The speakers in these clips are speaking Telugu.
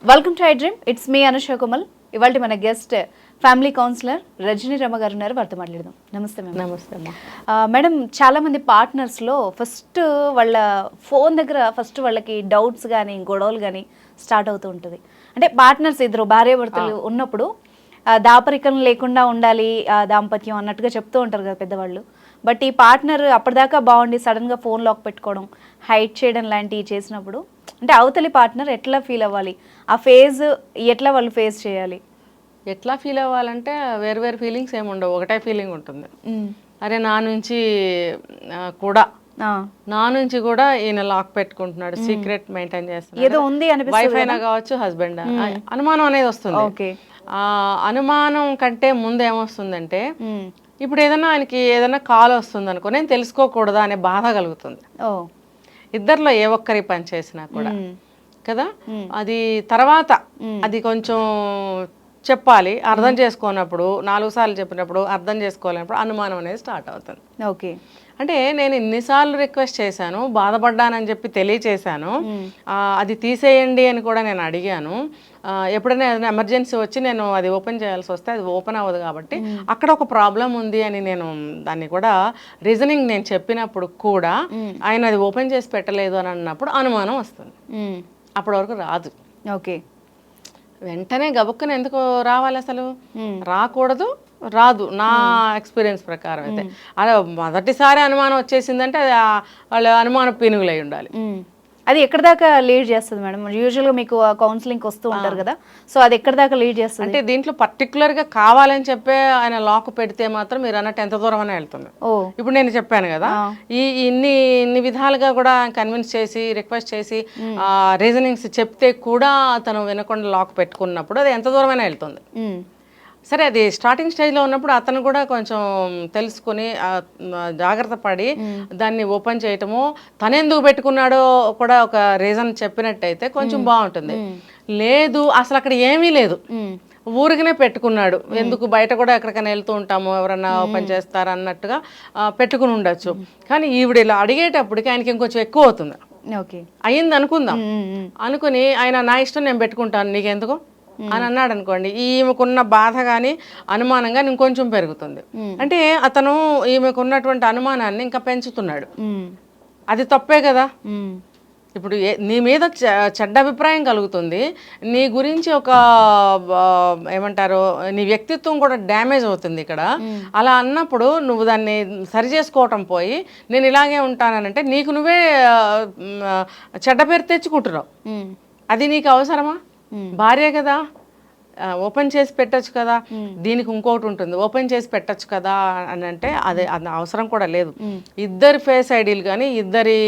Welcome to I dream. It's me Anusha Kumal. ఇవాళ మన guest family counsellor Rajani Rama గారు ఉన్నారు. వారితో మాట్లాడదాం. నమస్తే మేడం. నమస్తే అమ్మా. మేడం, చాలామంది పార్ట్నర్స్లో ఫస్ట్ వాళ్ళ ఫోన్ దగ్గర వాళ్ళకి డౌట్స్ కానీ గొడవలు కానీ స్టార్ట్ అవుతూ ఉంటుంది. అంటే పార్ట్నర్స్ ఇద్దరు భార్యాభర్తలు ఉన్నప్పుడు దాపరికం లేకుండా ఉండాలి దాంపత్యం అన్నట్టుగా చెప్తూ ఉంటారు కదా పెద్దవాళ్ళు. బట్ ఈ పార్ట్నర్ అప్పటిదాకా బాగుండి సడన్గా ఫోన్ లాక్ పెట్టుకోవడం, హైడ్ చేయడం లాంటివి చేసినప్పుడు అంటే అవతలి పార్ట్నర్ ఎట్లా ఫీల్ అవ్వాలి, ఆ ఫేజ్ ఎట్లా వాళ్ళు ఫేస్ చేయాలి? ఎట్లా ఫీల్ అవ్వాలంటే వేరు వేరు ఫీలింగ్స్ ఏమి ఉండవు, ఒకటే ఫీలింగ్ ఉంటుంది. అరే నా నుంచి కూడా ఈయన లాక్ పెట్టుకుంటున్నాడు, సీక్రెట్ మెయింటైన్ చేస్తున్నాడు, ఏదో ఉంది వైఫ్ అయినా కావచ్చు, హస్బెండ్, అనుమానం అనేది వస్తుంది. ఆ అనుమానం కంటే ముందు ఏమొస్తుందంటే, ఇప్పుడు ఏదైనా ఆయనకి ఏదైనా కాల్ వస్తుంది అనుకో, నేను తెలుసుకోకూడదా అనే బాధ కలుగుతుంది. ఇద్దరిలో ఏ ఒక్కరి పని చేసినా కూడా కదా. అది తర్వాత అది కొంచెం చెప్పాలి, అర్థం చేసుకోనప్పుడు 4 సార్లు చెప్పినప్పుడు అర్థం చేసుకోలేనప్పుడు అనుమానం అనేది స్టార్ట్ అవుతుంది. ఓకే, అంటే నేను ఇన్నిసార్లు రిక్వెస్ట్ చేశాను, బాధపడ్డానని చెప్పి తెలియచేశాను, అది తీసేయండి అని కూడా నేను అడిగాను. ఎప్పుడైనా ఏదైనా ఎమర్జెన్సీ వచ్చి నేను అది ఓపెన్ చేయాల్సి వస్తే అది ఓపెన్ అవ్వదు, కాబట్టి అక్కడ ఒక ప్రాబ్లం ఉంది అని నేను దాన్ని కూడా రీజనింగ్ నేను చెప్పినప్పుడు కూడా ఆయన అది ఓపెన్ చేసి పెట్టలేదు అని అన్నప్పుడు అనుమానం వస్తుంది. అప్పటి వరకు రాదు. ఓకే, వెంటనే గబుక్కుని ఎందుకు రావాలి, అసలు రాకూడదు, రాదు. నా ఎక్స్పీరియన్స్ ప్రకారం అయితే అలా మొదటిసారి అనుమానం వచ్చేసిందంటే అది వాళ్ళ అనుమానం పీనుగులై ఉండాలి. అది ఎక్కడి దాకా లీడ్ చేస్తుంది మేడం? యూజువల్గా మీకు కౌన్సిలింగ్ వస్తూ ఉంటారు కదా, సో అది ఎక్కడి దాకా లీడ్ చేస్తుంది? అంటే దీంట్లో పర్టికులర్గా కావాలని చెప్పే ఆయన లాక్ పెడితే మాత్రం మీరు అన్నట్టు ఎంత దూరం అనే వెళ్తుంది. ఇప్పుడు నేను చెప్పాను కదా, ఇన్ని విధాలుగా కూడా కన్విన్స్ చేసి రిక్వెస్ట్ చేసి రీజనింగ్స్ చెప్తే కూడా అతను వినకుండా లాక్ పెట్టుకున్నప్పుడు అది ఎంత దూరమైనా వెళ్తుంది. సరే, అది స్టార్టింగ్ స్టేజ్లో ఉన్నప్పుడు అతను కూడా కొంచెం తెలుసుకుని జాగ్రత్త పడి దాన్ని ఓపెన్ చేయటము, తనెందుకు పెట్టుకున్నాడో కూడా ఒక రీజన్ చెప్పినట్టయితే కొంచెం బాగుంటుంది. లేదు అసలు అక్కడ ఏమీ లేదు, ఊరికనే పెట్టుకున్నాడు, ఎందుకు బయట కూడా ఎక్కడికైనా వెళ్తూ ఉంటాము, ఎవరన్నా ఓపెన్ చేస్తారా అన్నట్టుగా పెట్టుకుని ఉండొచ్చు. కానీ ఈవిడ ఇలా అడిగేటప్పటికి ఆయనకి ఇంకొంచెం ఎక్కువ అవుతుంది. అయ్యింది అనుకుందాం, అనుకుని ఆయన నా ఇష్టం నేను పెట్టుకుంటాను నీకెందుకు అని అన్నాడు అనుకోండి, ఈమెకున్న బాధ కానీ అనుమానం కానీ ఇంకొంచెం పెరుగుతుంది. అంటే అతను ఈమెకున్నటువంటి అనుమానాన్ని ఇంకా పెంచుతున్నాడు. అది తప్పే కదా. ఇప్పుడు నీ మీద చెడ్డ అభిప్రాయం కలుగుతుంది, నీ గురించి ఒక ఏమంటారు నీ వ్యక్తిత్వం కూడా డ్యామేజ్ అవుతుంది ఇక్కడ. అలా అన్నప్పుడు నువ్వు దాన్ని సరి చేసుకోవటం పోయి నేను ఇలాగే ఉంటానంటే నీకు నువ్వే చెడ్డ పేరు తెచ్చుకుంటున్నావు. అది నీకు అవసరమా? భార్య కదా, ఓపెన్ చేసి పెట్టచ్చు కదా. దీనికి ఇంకోటి ఉంటుంది, ఓపెన్ చేసి పెట్టచ్చు కదా అని అంటే అది అవసరం కూడా లేదు. ఇద్దరి ఫేస్ ఐడీలు కానీ ఇద్దరి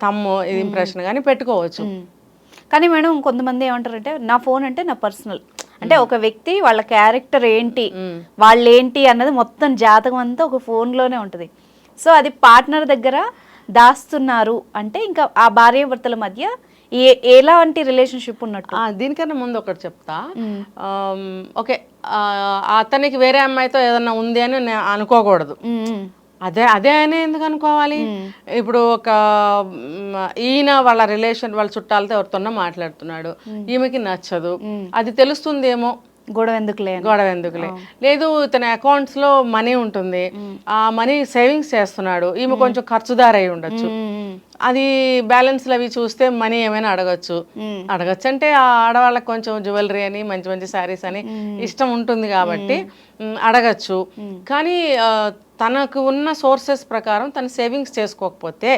తమ్ము ఇంప్రెషన్ కానీ పెట్టుకోవచ్చు. కానీ మేడం, కొంతమంది ఏమంటారంటే నా ఫోన్ అంటే నా పర్సనల్, అంటే ఒక వ్యక్తి వాళ్ళ క్యారెక్టర్ ఏంటి, వాళ్ళు ఏంటి అన్నది మొత్తం జాతకం అంతా ఒక ఫోన్లోనే ఉంటుంది. సో అది పార్ట్నర్ దగ్గర దాస్తున్నారు అంటే ఇంకా ఆ భార్యాభర్తల మధ్య ఎలాంటి రిలేషన్షిప్ ఉన్నట్టు? దీనికన్నా ముందు ఒకటి చెప్తా. ఓకే, అతనికి వేరే అమ్మాయితో ఏదన్నా ఉంది అని నేను అనుకోకూడదు. అదే అని ఎందుకు అనుకోవాలి? ఇప్పుడు ఒక ఈయన వాళ్ళ రిలేషన్ వాళ్ళ చుట్టాలతో ఎవరితోనో మాట్లాడుతున్నాడు, ఈమెకి నచ్చదు, అది తెలుస్తుందేమో, గొడవ ఎందుకులే. లేదు, ఇతని అకౌంట్స్ లో మనీ ఉంటుంది, ఆ మనీ సేవింగ్స్ చేస్తున్నాడు, ఈమె కొంచెం ఖర్చుదారు అయి ఉండొచ్చు, అది బ్యాలెన్స్ అవి చూస్తే మనీ ఏమైనా అడగచ్చు అంటే ఆ ఆడవాళ్ళకి కొంచెం జ్యువెలరీ అని మంచి మంచి శారీస్ అని ఇష్టం ఉంటుంది కాబట్టి అడగచ్చు. కానీ తనకు ఉన్న సోర్సెస్ ప్రకారం తను సేవింగ్స్ చేసుకోకపోతే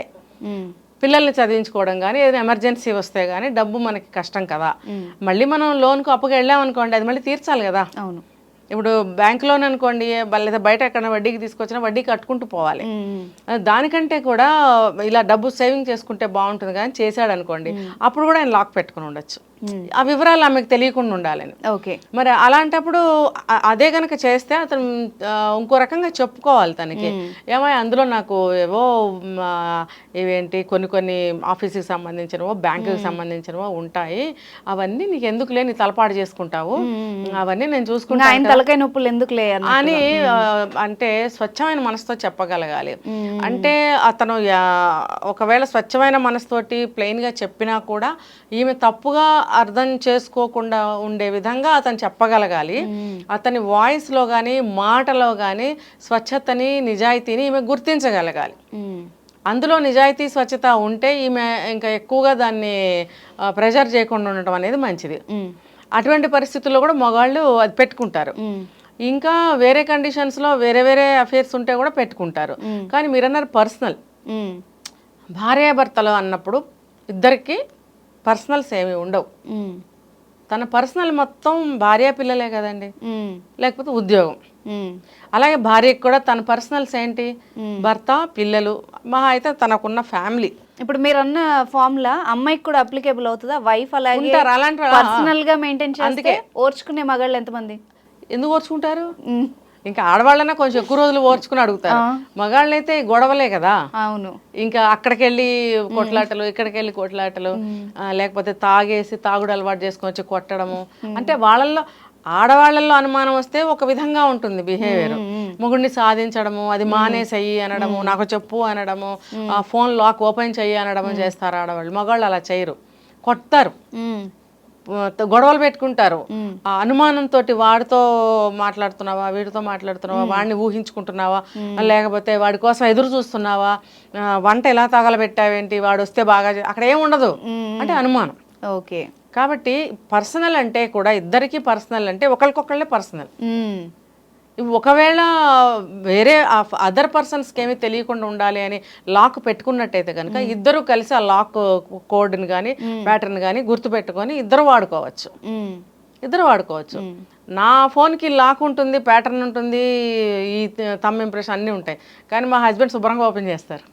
పిల్లల్ని చదివించుకోవడం కానీ ఏదైనా ఎమర్జెన్సీ వస్తే కానీ డబ్బు మనకి కష్టం కదా. మళ్ళీ మనం లోన్కు అప్పుగా వెళ్ళామనుకోండి, అది మళ్ళీ తీర్చాలి కదా. అవును, ఇప్పుడు బ్యాంక్ లోన్ అనుకోండి, లేదా బయట ఎక్కడ వడ్డీకి తీసుకొచ్చినా వడ్డీ కట్టుకుంటూ పోవాలి. దానికంటే కూడా ఇలా డబ్బు సేవింగ్ చేసుకుంటే బాగుంటుంది కానీ చేశాడు అనుకోండి, అప్పుడు కూడా ఆయన లాక్ పెట్టుకుని ఉండొచ్చు. ఆ వివరాలు ఆమెకు తెలియకుండా ఉండాలని. ఓకే, మరి అలాంటప్పుడు అదే కనుక చేస్తే అతను ఇంకో రకంగా చెప్పుకోవాలి తనకి, ఏమో అందులో నాకు ఏవో ఇవేంటి కొన్ని ఆఫీస్కి సంబంధించినవో బ్యాంకుకి సంబంధించినవో ఉంటాయి, అవన్నీ నీకు ఎందుకు లేని తలపాటు చేసుకుంటావు, అవన్నీ నేను చూసుకుంటాను తలకాయ నొప్పులు ఎందుకులే అని అంటే స్వచ్ఛమైన మనసుతో చెప్పగలగాలి. అంటే అతను ఒకవేళ స్వచ్ఛమైన మనసుతోటి ప్లెయిన్గా చెప్పినా కూడా ఈమె తప్పుగా అర్థం చేసుకోకుండా ఉండే విధంగా అతను చెప్పగలగాలి. అతని వాయిస్లో కానీ మాటలో కానీ స్వచ్ఛతని నిజాయితీని ఈమె గుర్తించగలగాలి. అందులో నిజాయితీ స్వచ్ఛత ఉంటే ఈమె ఇంకా ఎక్కువగా దాన్ని ప్రెజర్ చేయకుండా ఉండటం అనేది మంచిది. అటువంటి పరిస్థితుల్లో కూడా మగవాళ్ళు అది పెట్టుకుంటారు. ఇంకా వేరే కండిషన్స్లో వేరే వేరే అఫేర్స్ ఉంటే కూడా పెట్టుకుంటారు. కానీ మీరన్నారు పర్సనల్, భార్యాభర్తలు అన్నప్పుడు ఇద్దరికి పర్సనల్స్ ఏమి ఉండవు. తన పర్సనల్ మొత్తం భార్య పిల్లలే కదండి, లేకపోతే ఉద్యోగం. అలాగే భార్యకి కూడా తన పర్సనల్స్ ఏంటి, భర్త, పిల్లలు, మహా అయితే తనకున్న ఫ్యామిలీ. ఇప్పుడు మీరు అన్న ఫార్ములా అమ్మాయికి కూడా అప్లికేబుల్ అవుతుందా? వైఫ్ అలాగే పర్సనల్ గా మెయింటైన్ చేస్తే ఓర్చుకునే మగాళ్ళు ఎంతమంది? ఎందుకు ఓర్చుకుంటారు? ఇంకా ఆడవాళ్ళన్నా కొంచెం ఎక్కువ రోజులు ఓర్చుకుని అడుగుతారు. మగాళ్ళు అయితే గొడవలే కదా. అవును. ఇంకా అక్కడికి వెళ్ళి కొట్లాటలు, ఇక్కడికి వెళ్ళి కొట్లాటలు, లేకపోతే తాగేసి తాగుడు అలవాటు చేసుకొని వచ్చి కొట్టడము. అంటే వాళ్ళల్లో ఆడవాళ్ళల్లో అనుమానం వస్తే ఒక విధంగా ఉంటుంది బిహేవియర్. మొగుడిని సాధించడము, అది మానేసయ్యి అనడము, నాకు చెప్పు అనడము, ఫోన్ లాక్ ఓపెన్ చెయ్యి అనడము చేస్తారు ఆడవాళ్ళు. మగవాళ్ళు అలా చేయరు, కొడతారు, గొడవలు పెట్టుకుంటారు. ఆ అనుమానంతో వాడితో మాట్లాడుతున్నావా, వీడితో మాట్లాడుతున్నావా, వాడిని ఊహించుకుంటున్నావా, లేకపోతే వాడి కోసం ఎదురు చూస్తున్నావా, వంట ఎలా తగలబెట్టావేంటి, వాడు వస్తే బాగా అక్కడ ఏం ఉండదు, అంటే అనుమానం. ఓకే. కాబట్టి పర్సనల్ అంటే కూడా ఇద్దరికి పర్సనల్ అంటే ఒకరికొకళ్ళే పర్సనల్. ఒకవేళ వేరే అదర్ పర్సన్స్కి ఏమీ తెలియకుండా ఉండాలి అని లాక్ పెట్టుకున్నట్టయితే కనుక ఇద్దరు కలిసి ఆ లాక్ కోడ్ని కానీ ప్యాటర్న్ కానీ గుర్తుపెట్టుకొని ఇద్దరు వాడుకోవచ్చు. నా ఫోన్కి లాక్ ఉంటుంది, ప్యాటర్న్ ఉంటుంది, ఈ థంబ్ ఇంప్రెషన్ అన్నీ ఉంటాయి. కానీ మా హస్బెండ్ శుభ్రంగా ఓపెన్ చేస్తారు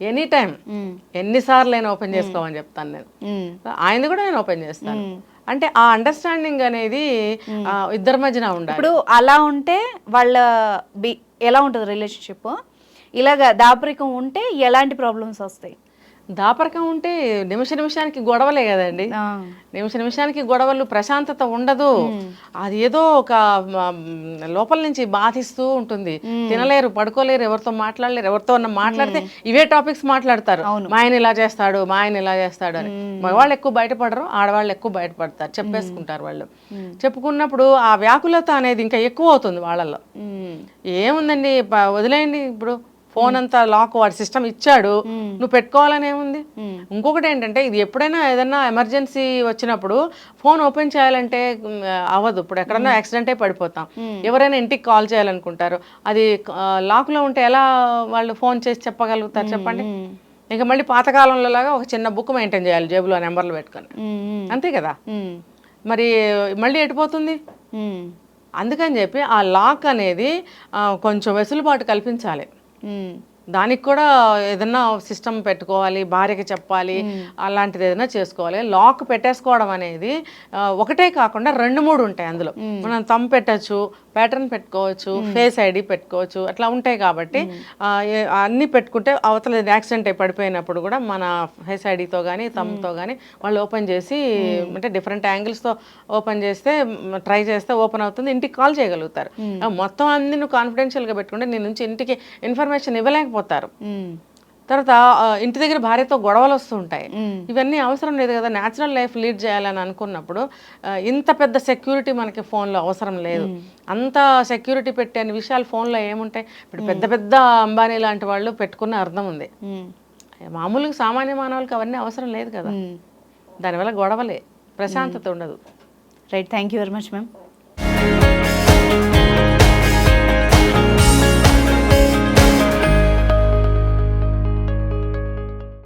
ఎనీ టైం. ఎన్నిసార్లు నేను ఓపెన్ చేసుకోమని చెప్తాను నేను, ఆయనది కూడా నేను ఓపెన్ చేస్తాను. అంటే ఆ అండర్స్టాండింగ్ అనేది ఇద్దరి మధ్యన ఉండాలి. ఇప్పుడు అలా ఉంటే వాళ్ళ ఎలా ఉంటుంది రిలేషన్షిప్? ఇలాగా దాపరికం ఉంటే ఎలాంటి ప్రాబ్లమ్స్ వస్తాయి? దాపరికం ఉంటే నిమిషానికి గొడవలే కదండి. నిమిషానికి గొడవలు, ప్రశాంతత ఉండదు. అది ఏదో ఒక లోపల నుంచి బాధిస్తూ ఉంటుంది. తినలేరు, పడుకోలేరు, ఎవరితో మాట్లాడలేరు. ఎవరితో మాట్లాడితే ఇవే టాపిక్స్ మాట్లాడతారు. మా ఆయన ఇలా చేస్తాడు, మా ఆయన ఇలా చేస్తాడు అని. మగవాళ్ళు ఎక్కువ బయటపడరు, ఆడవాళ్ళు ఎక్కువ బయటపడతారు, చెప్పేసుకుంటారు. వాళ్ళు చెప్పుకున్నప్పుడు ఆ వ్యాకులత అనేది ఇంకా ఎక్కువ అవుతుంది వాళ్ళల్లో. ఏముందండి, వదిలేయండి, ఇప్పుడు ఫోన్ అంతా లాక్, వాడి సిస్టమ్ ఇచ్చాడు, నువ్వు పెట్టుకోవాలని ఏముంది? ఇంకొకటి ఏంటంటే, ఇది ఎప్పుడైనా ఏదన్నా ఎమర్జెన్సీ వచ్చినప్పుడు ఫోన్ ఓపెన్ చేయాలంటే అవ్వదు. ఇప్పుడు ఎక్కడన్నా యాక్సిడెంట్ అయి పడిపోతాం, ఎవరైనా ఇంటికి కాల్ చేయాలనుకుంటారు, అది లాక్లో ఉంటే ఎలా వాళ్ళు ఫోన్ చేసి చెప్పగలుగుతారు చెప్పండి? ఇంకా మళ్ళీ పాతకాలంలో లాగా ఒక చిన్న బుక్ మెయింటైన్ చేయాలి జేబులో నెంబర్లు పెట్టుకొని, అంతే కదా. మరి మళ్ళీ ఎటుపోతుంది? అందుకని చెప్పి ఆ లాక్ అనేది కొంచెం వెసులుబాటు కల్పించాలి. దానికి కూడా ఏదన్నా సిస్టమ్ పెట్టుకోవాలి, భార్యకి చెప్పాలి, అలాంటిది ఏదైనా చేసుకోవాలి. లాక్ పెట్టేసుకోవడం అనేది ఒకటే కాకుండా 2-3 ఉంటాయి అందులో. మనం థంబ్ పెట్టచ్చు, ప్యాటర్న్ పెట్టుకోవచ్చు, ఫేస్ ఐడి పెట్టుకోవచ్చు, అట్లా ఉంటాయి. కాబట్టి అన్నీ పెట్టుకుంటే అవతల యాక్సిడెంట్ అయి పడిపోయినప్పుడు కూడా మన ఫేస్ ఐడితో కానీ థంబ్తో కానీ వాళ్ళు ఓపెన్ చేసి, అంటే డిఫరెంట్ యాంగిల్స్తో ఓపెన్ చేస్తే, ట్రై చేస్తే ఓపెన్ అవుతుంది, ఇంటికి కాల్ చేయగలుగుతారు. మొత్తం అన్ని నువ్వు కాన్ఫిడెన్షియల్గా పెట్టుకుంటే నీ నుంచి ఇంటికి ఇన్ఫర్మేషన్ ఇవ్వలేకపోతారు. తర్వాత ఇంటి దగ్గర భార్యతో గొడవలు వస్తూ ఉంటాయి. ఇవన్నీ అవసరం లేదు కదా. న్యాచురల్ లైఫ్ లీడ్ చేయాలని అనుకున్నప్పుడు ఇంత పెద్ద సెక్యూరిటీ మనకి ఫోన్లో అవసరం లేదు. అంత సెక్యూరిటీ పెట్టే విషయాలు ఫోన్లో ఏముంటాయి? ఇప్పుడు పెద్ద పెద్ద అంబానీ లాంటి వాళ్ళు పెట్టుకున్న అర్థం ఉంది. మామూలుగా సామాన్య మానవులకి అవన్నీ అవసరం లేదు కదా. దానివల్ల గొడవలే, ప్రశాంతత ఉండదు. Right, thank you very much ma'am.